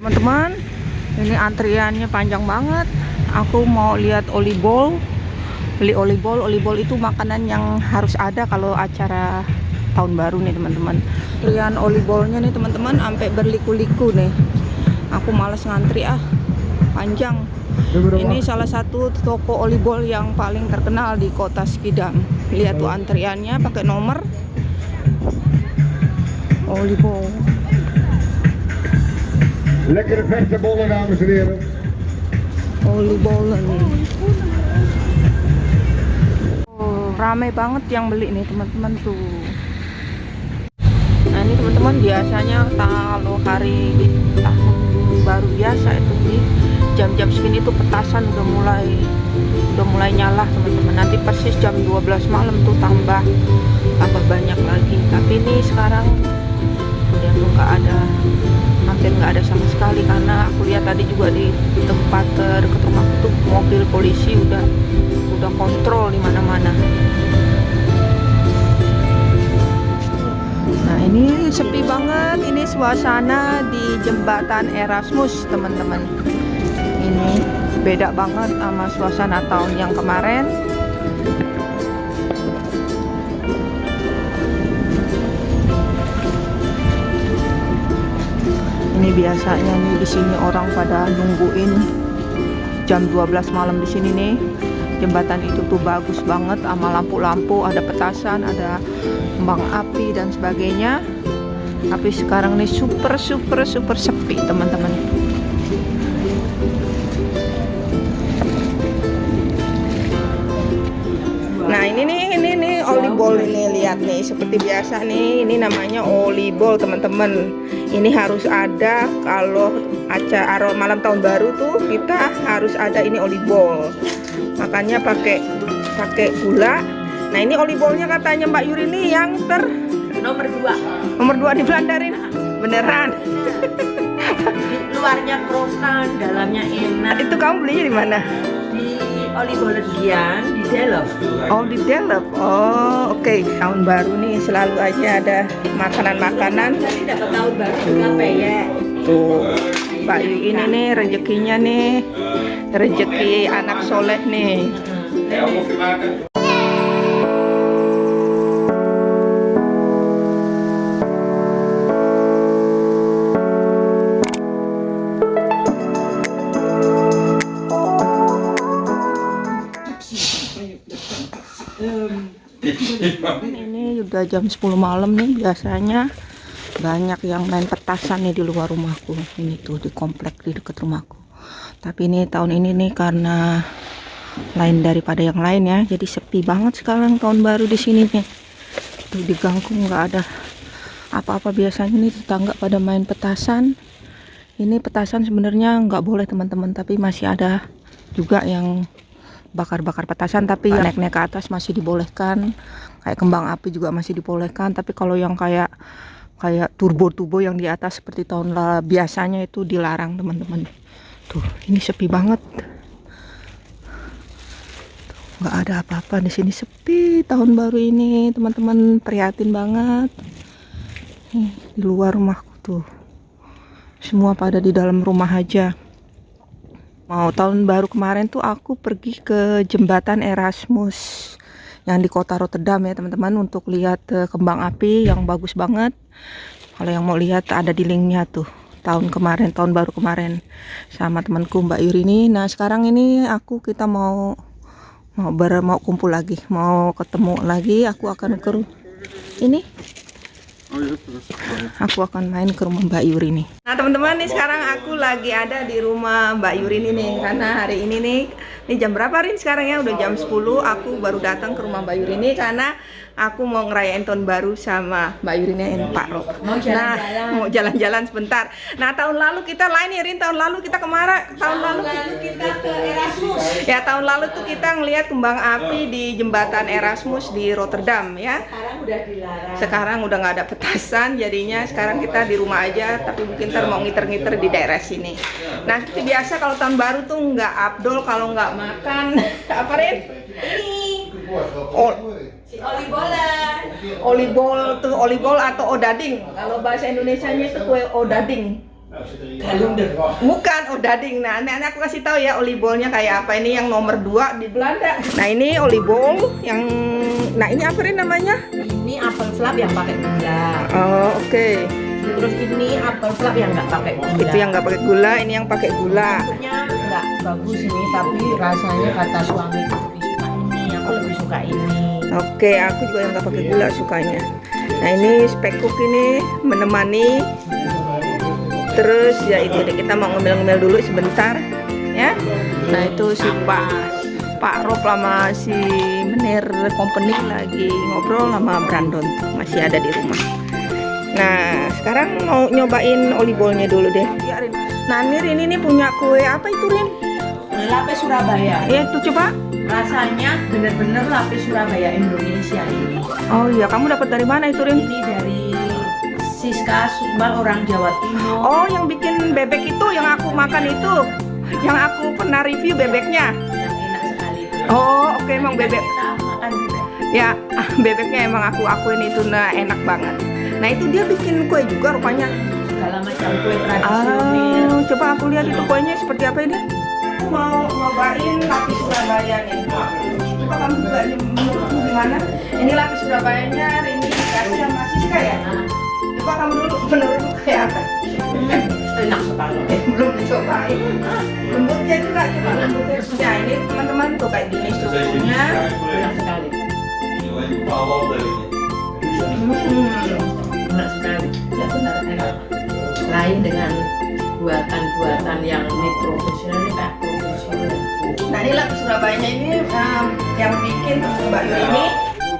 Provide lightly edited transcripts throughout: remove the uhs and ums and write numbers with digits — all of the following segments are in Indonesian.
Teman-teman, ini antriannya panjang banget. Aku mau lihat olibol, beli olibol. Olibol itu makanan yang harus ada kalau acara tahun baru nih teman-teman. Antrian olibolnya nih teman-teman sampai berliku-liku nih. Aku males ngantri panjang. Ini salah satu toko olibol yang paling terkenal di kota Skidam. Lihat tuh antriannya pakai nomor. Olibol. Lekkere verse bollen, dames en heren. Olibollen. Oh, ramai banget yang beli nih teman-teman tuh. Nah ini teman-teman, biasanya kalau hari tahun baru biasa itu di jam-jam segini tuh petasan udah mulai nyala teman-teman. Nanti persis jam 12 malam tuh tambah banyak lagi. Tapi ini sekarang udah nggak ada, hampir nggak ada sama sekali, karena aku lihat tadi juga di tempat dekat rumahku tuh mobil polisi udah kontrol di mana-mana. Nah ini sepi banget, ini suasana di jembatan Erasmus teman-teman. Ini beda banget sama suasana tahun yang kemarin. Ini biasanya nih di sini orang pada nungguin jam 12 malam di sini nih. Jembatan itu tuh bagus banget sama lampu-lampu, ada petasan, ada kembang api dan sebagainya. Tapi sekarang nih super sepi teman-teman. Nah ini nih olibol ini, lihat nih seperti biasa nih, ini namanya olibol teman-teman. Ini harus ada kalau acara malam tahun baru tuh kita harus ada ini olibol. Makanya pakai gula. Nah ini olibolnya katanya Mbak Yuri nih yang nomor 2 di Belandarin. Beneran? Luarnya krokan, dalamnya enak. Itu kamu belinya di mana? Di Olibollegian di Delft. Oh di Delft. Oh oke. Tahun baru nih selalu aja ada makanan-makanan. Jadi dapat tahun baru juga peyek. Tuh Mbak Yu ini nih rezekinya nih, rezeki anak soleh nih. Ini udah jam 10 malam nih, biasanya banyak yang main petasan nih di luar rumahku. Ini tuh di komplek di dekat rumahku. Tapi ini tahun ini nih karena lain daripada yang lain ya, jadi sepi banget sekarang tahun baru di sini nih. Tuh di gangku nggak ada apa-apa. Biasanya nih tetangga pada main petasan. Ini petasan sebenarnya nggak boleh teman-teman, tapi masih ada juga yang bakar-bakar petasan, tapi naik-naik ke atas masih dibolehkan. Kayak kembang api juga masih dibolehkan, tapi kalau yang kayak turbo yang di atas seperti tahun biasanya itu dilarang teman-teman. Tuh ini sepi banget, nggak ada apa-apa di sini, sepi tahun baru ini teman-teman. Prihatin banget. Nih, di luar rumahku tuh semua pada di dalam rumah aja. Mau tahun baru kemarin tuh aku pergi ke jembatan Erasmus yang di kota Rotterdam ya teman-teman, untuk lihat kembang api yang bagus banget. Kalau yang mau lihat ada di linknya tuh, tahun baru kemarin sama temanku Mbak Yuri ini. Nah sekarang ini kita mau kumpul lagi, mau ketemu lagi. Aku akan main ke rumah Mbak Yuri nih. Nah teman-teman, nih sekarang aku lagi ada di rumah Mbak Yuri nih, karena hari ini nih jam berapa Rin sekarang ya, udah jam 10. Aku baru datang ke rumah Mbak Yuri nih karena aku mau ngerayain tahun baru sama Mbak Yuri nih, Pak Rob. Mau jalan-jalan sebentar. Nah tahun lalu kita lain ya Rin, tahun lalu kita tahun lalu kita ke Erasmus. Ya tahun lalu tuh kita ngelihat kembang api di jembatan Erasmus di Rotterdam ya. Sekarang udah dilarang. Sekarang udah nggak ada petasan, jadinya sekarang kita di rumah aja. Tapi mungkin ntar mau ngiter-ngiter di daerah sini. Nah seperti biasa kalau tahun baru tuh nggak abdol kalau nggak makan apa Rin? Ini olibol tuh, olibol atau odading. Kalau bahasa Indonesianya itu kue odading. Galunder. Bukan, oh dading. Nah, ini aku kasih tahu ya oliebolnya kayak apa. Ini yang nomor 2 di Belanda. Nah, ini oliebol yang, nah ini apa Rin namanya? Ini apel flap yang pakai gula. Oh, oke. Terus ini apel flap yang nggak pakai gula. Itu yang nggak pakai gula, ini yang pakai gula. Bentuknya nggak bagus ini, tapi rasanya kata suamiku lebih suka ini. Aku lebih suka ini. Oke, aku juga yang nggak pakai gula sukanya. Nah, ini spekuk ini menemani. Terus ya itu deh, kita mau ngemil-ngemil dulu sebentar ya. Nah, itu si Pak Rob sama si Menir Company lagi ngobrol sama Brandon, masih ada di rumah. Nah, sekarang mau nyobain olibolnya dulu deh. Ya, Rin. Nah, ini punya kue apa itu, Rin? Lapis Surabaya. Ya, itu coba. Rasanya bener-bener lapis Surabaya Indonesia ini. Oh iya, kamu dapat dari mana itu, Rin? Ini dari Siska Sukmal, orang Jawa Timur. Oh, yang bikin bebek itu, yang aku makan itu, yang aku pernah review bebeknya. Yang enak sekali itu. Oh, oke, emang bebek. Kita makan bebek. Ya, bebeknya emang aku akuin itu nah enak banget. Nah, itu dia bikin kue juga rupanya. Segala macam kue tradisional. Oh, coba aku lihat itu kuenya seperti apa ini. Aku mau nyobain lapis Surabaya nih. Coba kamu juga menurutmu gimana? Ini lapis Surabayanya ini dikasih sama Siska ya? Coba kamu dulu menurutmu kayak apa? Enak sekali. Belum dicobain. Lembutnya juga, coba lembutnya. Nah, ini teman-teman tuh kayak gini strukturnya. Enak sekali. Enak sekali. Ya benar. Enak. Lain dengan buatan-buatan yang ini profesional, ini kayak profesional. Nah, ini lapis Surabayanya ini yang bikin Mbak Yu ini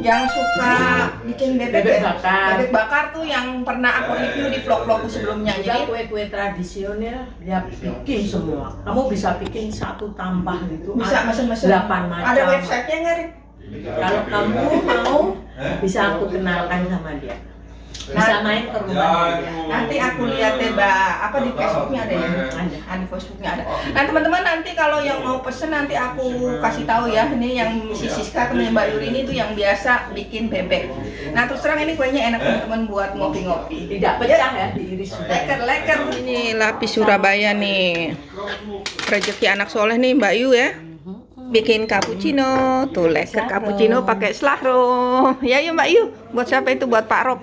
yang suka bikin Bebek bakar. Bebek bakar tuh yang pernah aku review di vlog-vlogku sebelumnya. Juga Jadi kue-kue tradisional dia bikin semua. Kamu bisa bikin satu tambah gitu. bisa mesen-mesen. 8 macam. Ada websitenya nggak, Rin? Kalau kamu mau, bisa aku kenalkan sama dia. Bisa main ke rumah dia. Nanti aku lihat deh, Mbak, apa di Facebooknya ada ya? Ada di Facebooknya ada. Nah, teman-teman, nanti kalau yang mau pesen nanti aku kasih tahu ya. Ini yang si Siska temennya Mbak Yuri ini tuh yang biasa bikin bebek. Nah, terus terang ini kuenya enak teman-teman buat ngopi-ngopi. Tidak pecah ya, diiris. Leker-leker. Ini lapis Surabaya nih. Rezeki anak soleh nih Mbak Yu ya. Bikin cappuccino, tuh leker cappuccino pakai slahro. Ya Mbak Yu, buat siapa itu? Buat Pak Rob.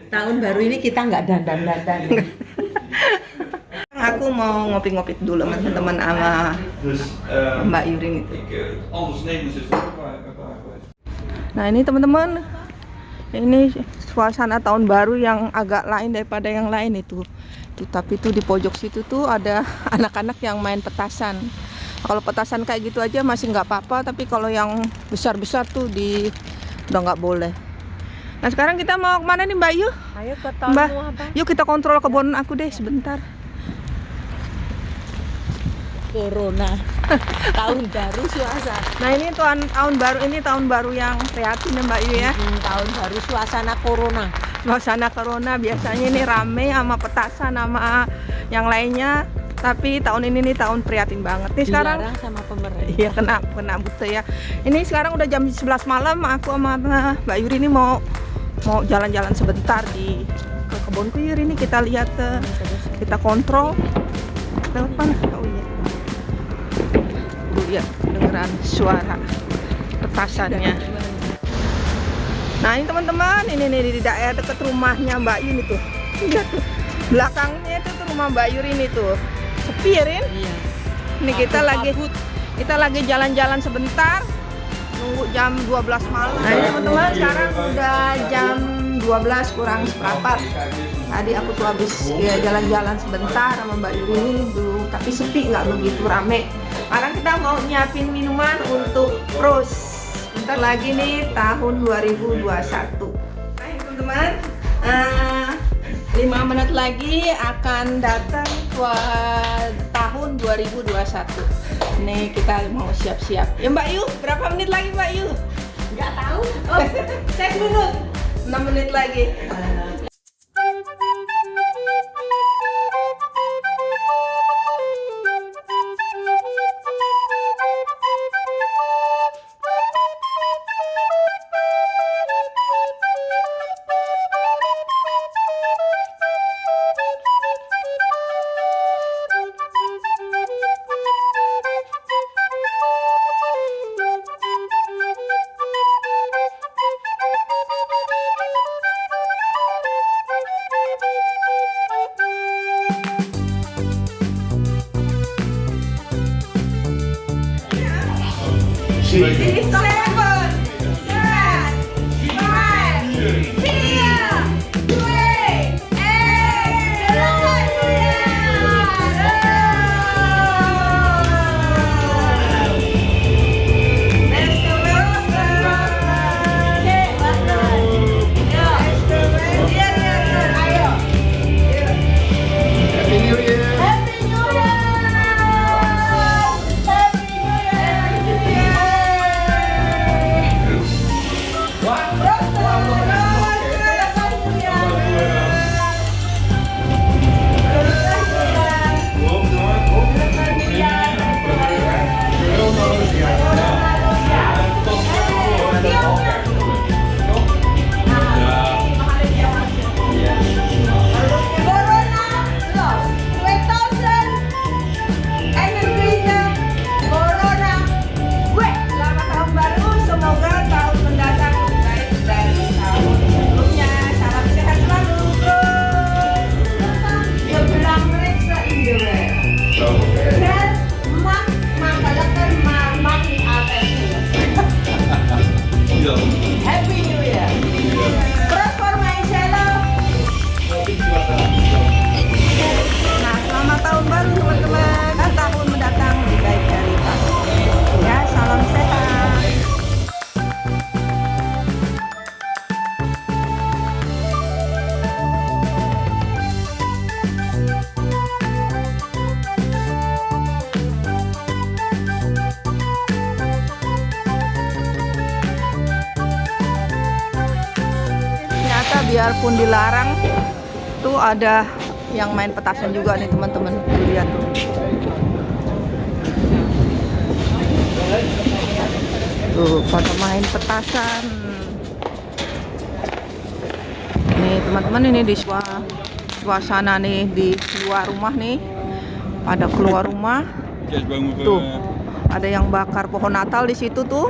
Tahun baru ini kita nggak dandan-dandan. Aku mau ngopi-ngopi dulu sama teman-teman sama Mbak Yurin itu. Nah, ini teman-teman, ini suasana tahun baru yang agak lain daripada yang lain itu. Tapi tuh di pojok situ tuh ada anak-anak yang main petasan. Kalau petasan kayak gitu aja masih nggak apa-apa, tapi kalau yang besar-besar tuh udah nggak boleh. Nah, sekarang kita mau kemana nih Mbak Yu? Ayo ke Mbak, yuk kita kontrol kebun aku deh sebentar. Corona. Tahun baru suasana. Nah, ini tahun baru yang prihatin ya Mbak Yu ya. Tahun baru suasana corona. Suasana corona biasanya ini rame sama petasan sama yang lainnya. Tapi tahun ini nih tahun prihatin banget nih sekarang. Dilarang sama pemerintah. Iya, kena buta ya. Ini sekarang udah jam 11 malam, aku sama Mbak Yuri ini mau jalan-jalan sebentar ke kebunku Yuri ini, kita lihat kita kontrol. Lewat mana? Oh iya. Lihat dengeran suara petasannya. Nah, ini teman-teman, ini nih di daerah dekat rumahnya Mbak Yuri tuh. Lihat tuh. Belakangnya itu tuh rumah Mbak Yuri ini tuh. Sepi ya, Rin? Iya. Ini kita lagi jalan-jalan sebentar, nunggu jam 12 malam. Nah, ini teman-teman, sekarang udah jam 12 kurang seperempat. Tadi aku tuh habis ya jalan-jalan sebentar sama Mbak Yuri tuh, tapi sepi, nggak begitu rame. Sekarang kita mau nyiapin minuman untuk Rose. Bentar lagi nih tahun 2021. Nah, ini teman-teman, 5 menit lagi akan datang tahun 2021. Nih kita mau siap-siap. Ya Mbak Yu, berapa menit lagi Mbak Yu? Nggak tahu. Oh, cek dulu. 6 menit lagi. Nah, selamat tahun baru teman-teman. Dan tahun mendatang lebih baik dari tahun ini. Ya, salam sehat. Ternyata biarpun dilarang tuh ada yang main petasan juga nih teman-teman. Lihat tuh. Tuh pada main petasan. Nih teman-teman, ini di suasana nih di luar rumah nih. Pada keluar rumah. Tuh ada yang bakar pohon Natal di situ tuh.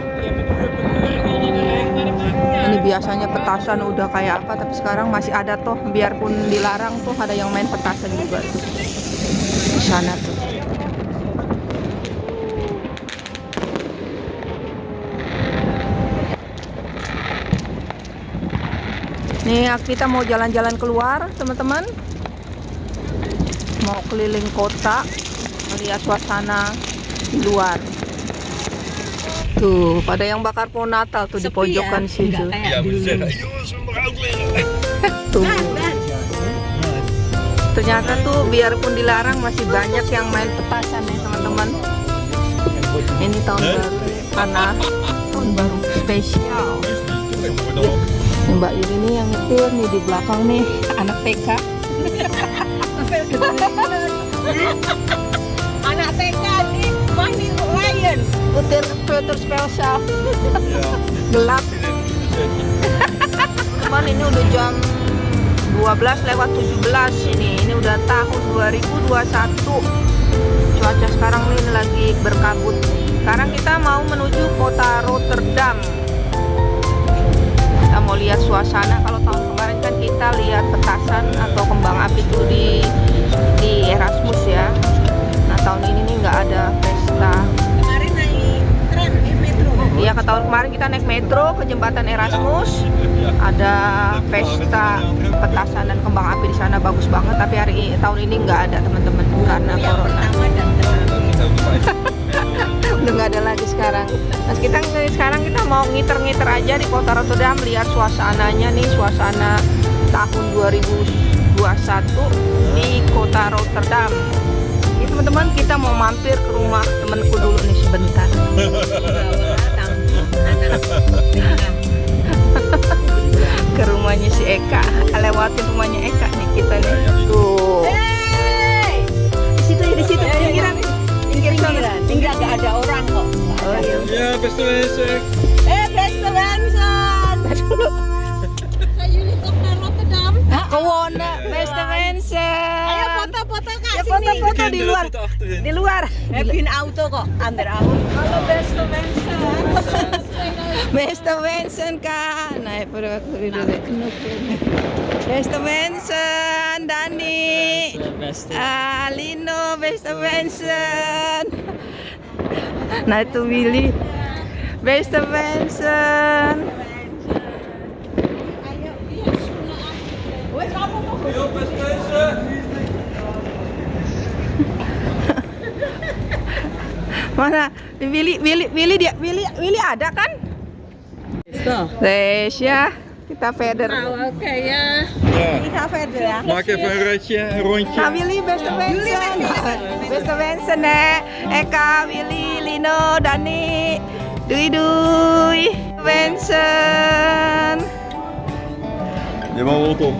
Ini biasanya petasan udah kayak apa, tapi sekarang masih ada tuh, biarpun dilarang tuh ada yang main petasan juga tuh di sana tuh. Nih kita mau jalan-jalan keluar teman-teman, mau keliling kota, melihat suasana di luar. Tuh, pada yang bakar pohon Natal tuh di pojokan situ. Tuh. Ternyata tuh biarpun dilarang masih banyak yang main petasan nih teman-teman. Ini tahun baru karena tahun baru spesial. Ini Mbak Yuri nih yang nyetir nih di belakang nih anak TK. Anak TK nih mainin lion. Puter spesial. Gelap. Teman, ini udah jam 12:17 ini udah tahun 2021. Cuaca sekarang nih lagi berkabut. Sekarang kita mau menuju kota Rotterdam. Kita mau lihat suasana. Kalau tahun kemarin kan kita lihat petasan atau kembang api itu di Erasmus ya. Nah tahun ini nih nggak ada pesta. Kemarin naik tram metro. Iya, ke tahun kemarin kita naik metro ke jembatan Erasmus. Ada pesta petasan dan kembang api di sana, bagus banget. Tapi tahun ini nggak ada teman-teman karena corona. Udah nggak ada lagi sekarang. Nah sekarang kita mau ngiter-ngiter aja di kota Rotterdam, lihat suasananya nih, suasana tahun 2021 di kota Rotterdam. Ini teman-teman, kita mau mampir ke rumah temanku dulu nih sebentar. Ke rumahnya si Eka, lewatin rumahnya Eka nih kita nih. Tuh. Di situ, pinggiran. Tinggal gak ada orang kok. Oh iya. Ja, beste mensen. Beste mensen. Gaan jullie toch naar Rotterdam? Gewonnen, beste mensen. Ayo foto-foto Kak, Ya, sini. foto-foto di luar. Zitten achterin. Di luar. Heb je een auto kok? Anderhalf. Hallo beste mensen. Beste mensen Kak. Nah, pada waktu dulu beste mensen, Dani, Lino, beste mensen. Nah itu Beste wensen. Mana? Willy ada kan? Wees ya, kita verder. Oké, ja. Ik ga verder ya. Maak even een ritje, een rondje. Nou Willy, beste wensen. Beste wensen hè. Eka, Willy, Lino, Dani. Doei doei. Wensen. Je wandelt op.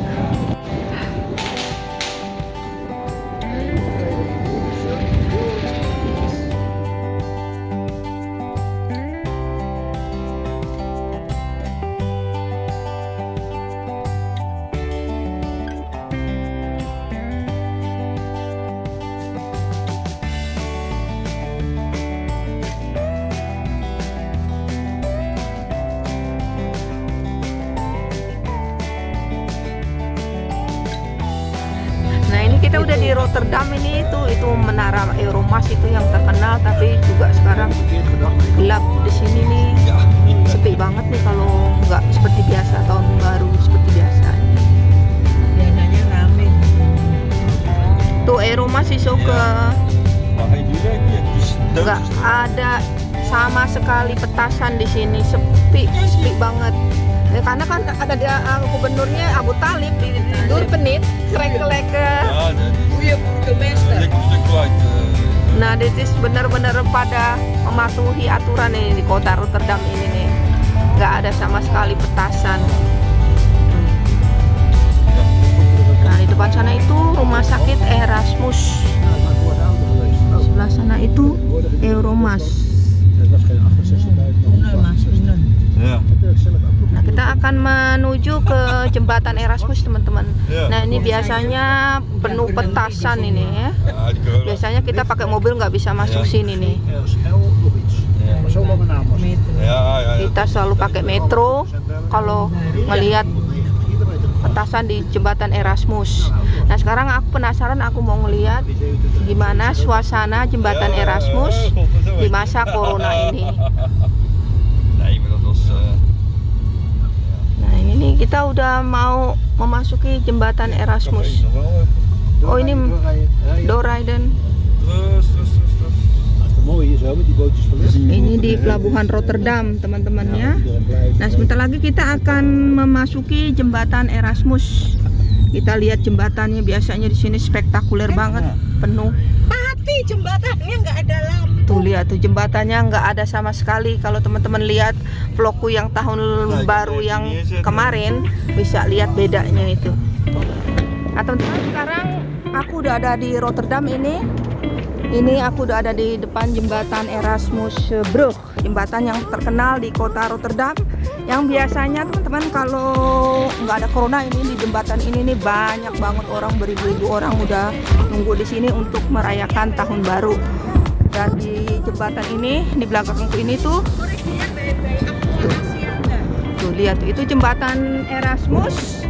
Kita udah di Rotterdam ini, itu menara Euromas itu yang terkenal, tapi juga sekarang gelap di sini nih, sepi banget nih kalau nggak seperti biasa tahun baru seperti biasa. Biasanya rame. Tuh Euromas iso ke Maar hij doet het niet. Dus nggak ada sama sekali petasan di sini, sepi banget. Ya, karena kan ada dia gubernurnya Abu Talib di Durpenit, krek-krek. ja, dat is Goeie burgemeester. een stuk kwijt. Nah, dit is benar-benar pada mematuhi aturan ini di kota Rotterdam ini nih. Nggak ada sama sekali petasan. Nah, di depan sana itu rumah sakit Erasmus. Sebelah sana itu Euromas. Ja. Nah, kita akan menuju ke jembatan Erasmus, teman-teman. Nah, ini biasanya penuh petasan ini ya. Ja, die corona. Biasanya kita pakai mobil nggak bisa masuk sini nih. Ja. Kita selalu pakai metro kalau ngelihat petasan di jembatan Erasmus. Nah, sekarang aku penasaran, aku mau ngelihat gimana suasana jembatan Erasmus di masa corona ini. Nee, maar dat was. Nah, ini nih kita udah mau memasuki jembatan Erasmus. Oh, ini Doorrijden. Terus. Ini di pelabuhan Rotterdam, teman-teman ya. Nah, sebentar lagi kita akan memasuki jembatan Erasmus. Kita lihat jembatannya, biasanya di sini spektakuler banget, penuh. Mati jembatannya nggak ada lampu. Tuh lihat tuh jembatannya nggak ada sama sekali. Kalau teman-teman lihat vlogku yang tahun baru yang kemarin, bisa lihat bedanya itu. Nah, teman-teman, sekarang aku udah ada di Rotterdam ini. Ini aku udah ada di depan jembatan Erasmusbrug, jembatan yang terkenal di kota Rotterdam. Yang biasanya teman-teman kalau nggak ada corona ini, di jembatan ini nih banyak banget orang, beribu-ribu orang udah nunggu di sini untuk merayakan tahun baru. Dan di jembatan ini, di belakangku ini tuh lihat tuh, itu jembatan Erasmus.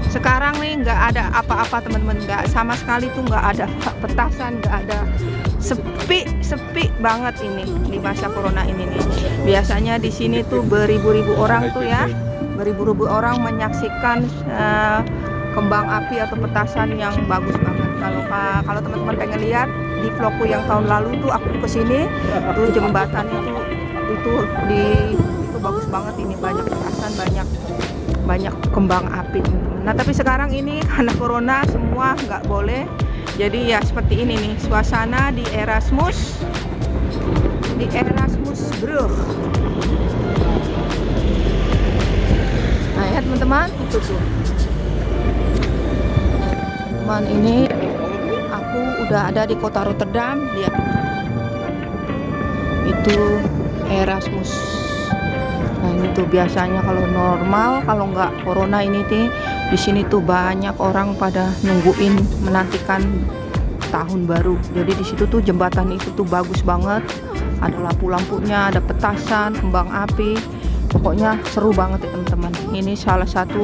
Sekarang nih nggak ada apa-apa teman-teman, nggak sama sekali tuh, nggak ada petasan, nggak ada, sepi banget ini di masa corona ini nih. Biasanya di sini tuh beribu-ribu orang tuh ya, beribu-ribu orang menyaksikan kembang api atau petasan yang bagus banget. Kalau teman-teman pengen lihat di vlogku yang tahun lalu tuh aku kesini tuh jembatan itu bagus banget, ini banyak petasan, banyak kembang api. Nah, tapi sekarang ini karena corona semua nggak boleh, jadi ya seperti ini nih suasana di Erasmusbrug. Nah ya teman-teman, itu tuh teman, ini aku udah ada di kota Rotterdam. Lihat itu Erasmus. Nah, ini tuh biasanya kalau normal, kalau nggak corona ini tuh di sini tuh banyak orang pada nungguin, menantikan tahun baru. Jadi di situ tuh jembatan itu tuh bagus banget, ada lampu-lampunya, ada petasan, kembang api, pokoknya seru banget ya teman-teman. Ini salah satu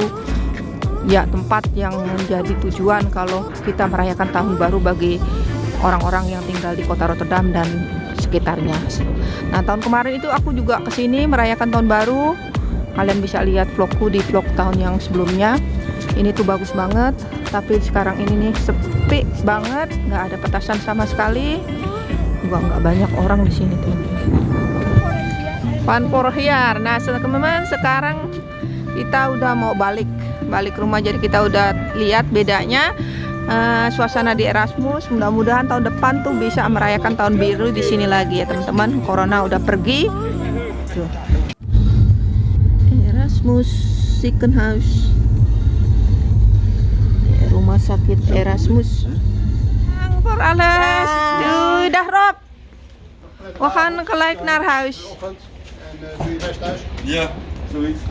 ya tempat yang menjadi tujuan kalau kita merayakan tahun baru bagi orang-orang yang tinggal di kota Rotterdam dan sekitarnya. Nah, tahun kemarin itu aku juga kesini merayakan tahun baru. Kalian bisa lihat vlogku di vlog tahun yang sebelumnya. Ini tuh bagus banget, tapi sekarang ini nih sepi banget, nggak ada petasan sama sekali, juga nggak banyak orang di sini tuh. Van Voorheer. Nah, teman-teman, sekarang kita udah mau balik rumah, jadi kita udah lihat bedanya suasana di Erasmus. Mudah-mudahan tahun depan tuh bisa merayakan tahun biru di sini lagi ya teman-teman. Corona udah pergi. Tuh. Erasmus Ziekenhuis. Rumah sakit Erasmus. Voor alles. Doei, dag Rob. We gaan gelijk naar huis. Ja, zoiets.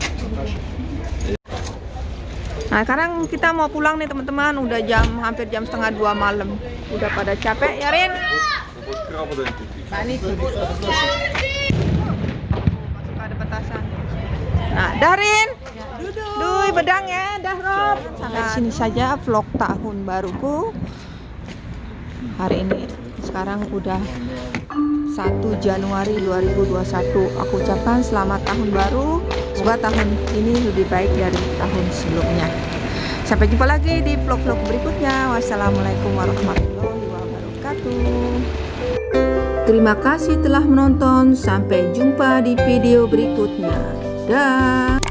Nah, sekarang kita mau pulang nih teman-teman. Udah hampir jam 1:30 malam. Udah pada capek ya Rin? Krabben denk ik. Masuk ada petasan. Nah, Darin. Duy, bedang ya, dah Rob. Sampai sini saja vlog tahun baruku hari ini. Sekarang udah 1 Januari 2021. Aku ucapkan selamat tahun baru. Semoga tahun ini lebih baik dari tahun sebelumnya. Sampai jumpa lagi di vlog-vlog berikutnya. Wassalamualaikum warahmatullahi wabarakatuh. Terima kasih telah menonton. Sampai jumpa di video berikutnya. Dah.